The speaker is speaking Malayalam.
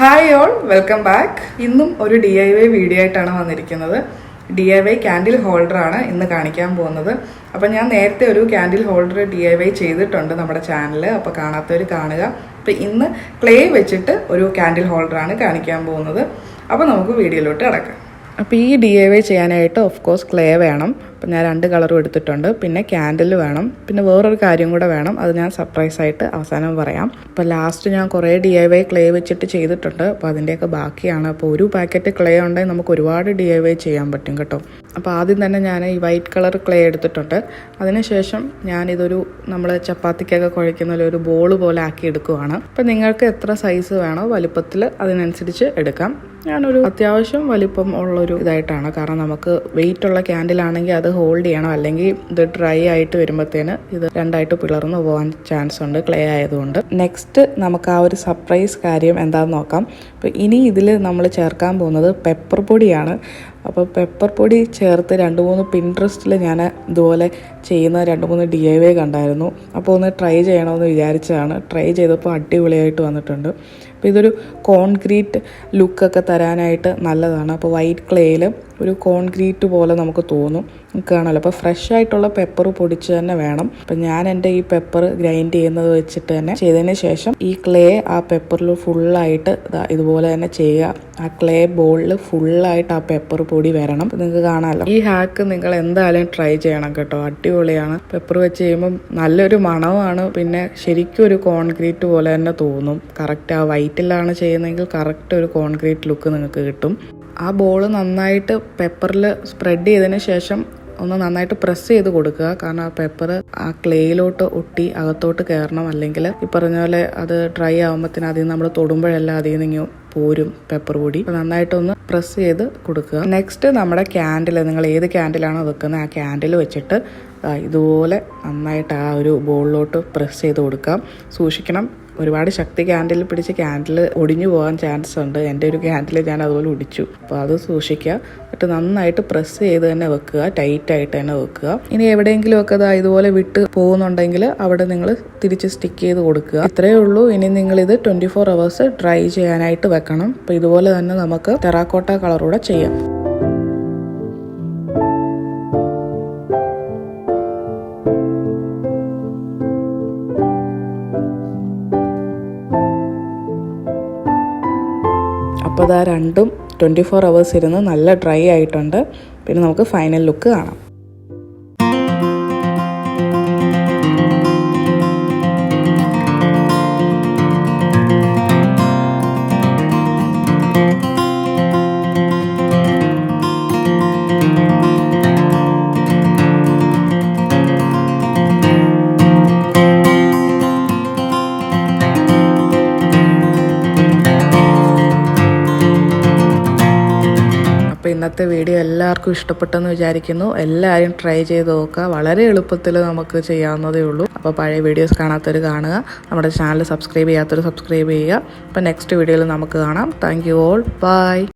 Hi all, welcome back. ഇന്നും ഒരു DIY വീഡിയോ ആയിട്ടാണ് വന്നിരിക്കുന്നത്. DIY ക്യാൻഡിൽ ഹോൾഡറാണ് ഇന്ന് കാണിക്കാൻ പോകുന്നത്. അപ്പോൾ ഞാൻ നേരത്തെ ഒരു ക്യാൻഡിൽ ഹോൾഡർ DIY ചെയ്തിട്ടുണ്ട് നമ്മുടെ ചാനൽ, അപ്പോൾ കാണാത്തവർ കാണുക. അപ്പോൾ ഇന്ന് ക്ലേ വെച്ചിട്ട് ഒരു ക്യാൻഡിൽ ഹോൾഡറാണ് കാണിക്കാൻ പോകുന്നത്. അപ്പോൾ നമുക്ക് വീഡിയോയിലോട്ട് കിടക്കാം. അപ്പോൾ ഈ DIY ചെയ്യാനായിട്ട് ഓഫ് കോഴ്സ് ക്ലേ വേണം. അപ്പോൾ ഞാൻ 2 കളറും എടുത്തിട്ടുണ്ട്. പിന്നെ ക്യാൻഡിൽ വേണം. പിന്നെ വേറൊരു കാര്യം കൂടെ വേണം, അത് ഞാൻ സർപ്രൈസായിട്ട് അവസാനം പറയാം. അപ്പോൾ ലാസ്റ്റ് ഞാൻ കുറേ DIY ക്ലേ വെച്ചിട്ട് ചെയ്തിട്ടുണ്ട്. അപ്പോൾ അതിൻ്റെയൊക്കെ ബാക്കിയാണ്. അപ്പോൾ ഒരു പാക്കറ്റ് ക്ലേ ഉണ്ടെങ്കിൽ നമുക്ക് ഒരുപാട് DIY ചെയ്യാൻ പറ്റും കേട്ടോ. അപ്പോൾ ആദ്യം തന്നെ ഞാൻ ഈ വൈറ്റ് കളർ ക്ലേ എടുത്തിട്ടുണ്ട്. അതിനുശേഷം ഞാനിതൊരു നമ്മൾ ചപ്പാത്തിക്കൊക്കെ കുഴയ്ക്കുന്ന ഒരു ബോൾ പോലെ ആക്കി എടുക്കുവാണ്. അപ്പോൾ നിങ്ങൾക്ക് എത്ര സൈസ് വേണോ വലുപ്പത്തിൽ അതിനനുസരിച്ച് എടുക്കാം. ഞാനൊരു അത്യാവശ്യം വലിപ്പം ഉള്ളൊരു ഇതായിട്ടാണ്, കാരണം നമുക്ക് വെയിറ്റ് ഉള്ള ക്യാൻഡിലാണെങ്കിൽ അത് ഹോൾഡ് ചെയ്യണം, അല്ലെങ്കിൽ ഇത് ഡ്രൈ ആയിട്ട് വരുമ്പോഴത്തേന് ഇത് രണ്ടായിട്ട് പിളർന്നു പോകാൻ ചാൻസ് ഉണ്ട് ക്ലേ ആയതുകൊണ്ട്. നെക്സ്റ്റ് നമുക്ക് ആ ഒരു സർപ്രൈസ് കാര്യം എന്താണെന്ന് നോക്കാം. അപ്പോൾ ഇനി ഇതിൽ നമ്മൾ ചേർക്കാൻ പോകുന്നത് പെപ്പർ പൊടിയാണ്. അപ്പോൾ പെപ്പർ പൊടി ചേർത്ത് 2-3 പിൻട്രസ്റ്റിൽ ഞാൻ ഇതുപോലെ ചെയ്യുന്ന 2-3 DIY കണ്ടായിരുന്നു. അപ്പോൾ ഒന്ന് ട്രൈ ചെയ്യണമെന്ന് വിചാരിച്ചതാണ്. ട്രൈ ചെയ്തപ്പോൾ അടിപൊളിയായിട്ട് വന്നിട്ടുണ്ട്. അപ്പോൾ ഇതൊരു കോൺക്രീറ്റ് ലുക്കൊക്കെ തരാനായിട്ട് നല്ലതാണ്. അപ്പോൾ വൈറ്റ് ക്ലേയിൽ ഒരു കോൺക്രീറ്റ് പോലെ നമുക്ക് തോന്നും, കാണാമല്ലോ. അപ്പോൾ ഫ്രഷ് ആയിട്ടുള്ള പെപ്പർ പൊടിച്ച് തന്നെ വേണം. അപ്പം ഞാൻ എൻ്റെ ഈ പെപ്പർ ഗ്രൈൻഡ് ചെയ്യുന്നത് വെച്ചിട്ട് തന്നെ ചെയ്തതിന് ശേഷം ഈ ക്ലേ ആ പെപ്പറിൽ ഫുള്ളായിട്ട് ഇതുപോലെ തന്നെ ചെയ്യുക. ആ ക്ലേ ബോളിൽ ഫുള്ളായിട്ട് ആ പെപ്പർ പൊടി വരണം. നിങ്ങൾക്ക് കാണാമല്ലോ. ഈ ഹാക്ക് നിങ്ങൾ എന്തായാലും ട്രൈ ചെയ്യണം കേട്ടോ, അടിപൊളിയാണ്. പെപ്പർ വെച്ച് ചെയ്യുമ്പം നല്ലൊരു മണമാണ്. പിന്നെ ശരിക്കും ഒരു കോൺക്രീറ്റ് പോലെ തന്നെ തോന്നും. കറക്റ്റ് ആ വൈറ്റിലാണ് ചെയ്യുന്നതെങ്കിൽ കറക്റ്റ് ഒരു കോൺക്രീറ്റ് ലുക്ക് നിങ്ങൾക്ക് കിട്ടും. ആ ബോൾ നന്നായിട്ട് പെപ്പറിൽ സ്പ്രെഡ് ചെയ്തതിന് ശേഷം ഒന്ന് നന്നായിട്ട് പ്രസ് ചെയ്ത് കൊടുക്കുക. കാരണം ആ പെപ്പർ ആ ക്ലേയിലോട്ട് ഒട്ടി അകത്തോട്ട് കയറണം, അല്ലെങ്കിൽ ഈ പറഞ്ഞ പോലെ അത് ഡ്രൈ ആകുമ്പോഴത്തേന് അതിൽ നമ്മൾ തൊടുമ്പോഴെല്ലാം അതിൽ നിന്ന് പോരും പെപ്പർ പൊടി. നന്നായിട്ടൊന്ന് പ്രസ് ചെയ്ത് കൊടുക്കുക. നെക്സ്റ്റ് നമ്മുടെ ക്യാൻഡിൽ, നിങ്ങൾ ഏത് ക്യാൻഡിലാണോ വെക്കുന്നത് ആ ക്യാൻഡിൽ വെച്ചിട്ട് ഇതുപോലെ നന്നായിട്ട് ആ ഒരു ബോളിലോട്ട് പ്രസ് ചെയ്ത് കൊടുക്കാം. സൂക്ഷിക്കണം, ഒരുപാട് ശക്തി ക്യാൻഡിൽ പിടിച്ച് ക്യാൻഡിൽ ഒടിഞ്ഞു പോകാൻ ചാൻസ് ഉണ്ട്. എൻ്റെ ഒരു ക്യാൻഡിൽ ഞാൻ അതുപോലെ ഒടിച്ചു. അപ്പോൾ അത് സൂക്ഷിക്കുക. എന്നിട്ട് നന്നായിട്ട് പ്രസ് ചെയ്ത് തന്നെ വെക്കുക, ടൈറ്റായിട്ട് തന്നെ വെക്കുക. ഇനി എവിടെയെങ്കിലുമൊക്കെ ഇതുപോലെ വിട്ട് പോകുന്നുണ്ടെങ്കിൽ അവിടെ നിങ്ങൾ തിരിച്ച് സ്റ്റിക്ക് ചെയ്ത് കൊടുക്കുക. ഇത്രയേ ഉള്ളൂ. ഇനി നിങ്ങളിത് 24 hours ഡ്രൈ ചെയ്യാനായിട്ട് വെക്കണം. അപ്പോൾ ഇതുപോലെ തന്നെ നമുക്ക് ടെറാക്കോട്ട കളറൂടെ ചെയ്യാം. അപ്പോൾ അത് രണ്ടും 24 hours ഇരുന്ന് നല്ല ഡ്രൈ ആയിട്ടുണ്ട്. പിന്നെ നമുക്ക് ഫൈനൽ ലുക്ക് കാണാം. ഇന്നത്തെ വീഡിയോ എല്ലാവർക്കും ഇഷ്ടപ്പെട്ടെന്ന് വിചാരിക്കുന്നു. എല്ലാവരും ട്രൈ ചെയ്ത് നോക്കുക. വളരെ എളുപ്പത്തിൽ നമുക്ക് ചെയ്യാവുന്നതേ ഉള്ളൂ. അപ്പോൾ പഴയ വീഡിയോസ് കാണാത്തവർ കാണുക, നമ്മുടെ ചാനൽ സബ്സ്ക്രൈബ് ചെയ്യാത്തവർ സബ്സ്ക്രൈബ് ചെയ്യുക. അപ്പോൾ നെക്സ്റ്റ് വീഡിയോയിൽ നമുക്ക് കാണാം. Thank you all, by.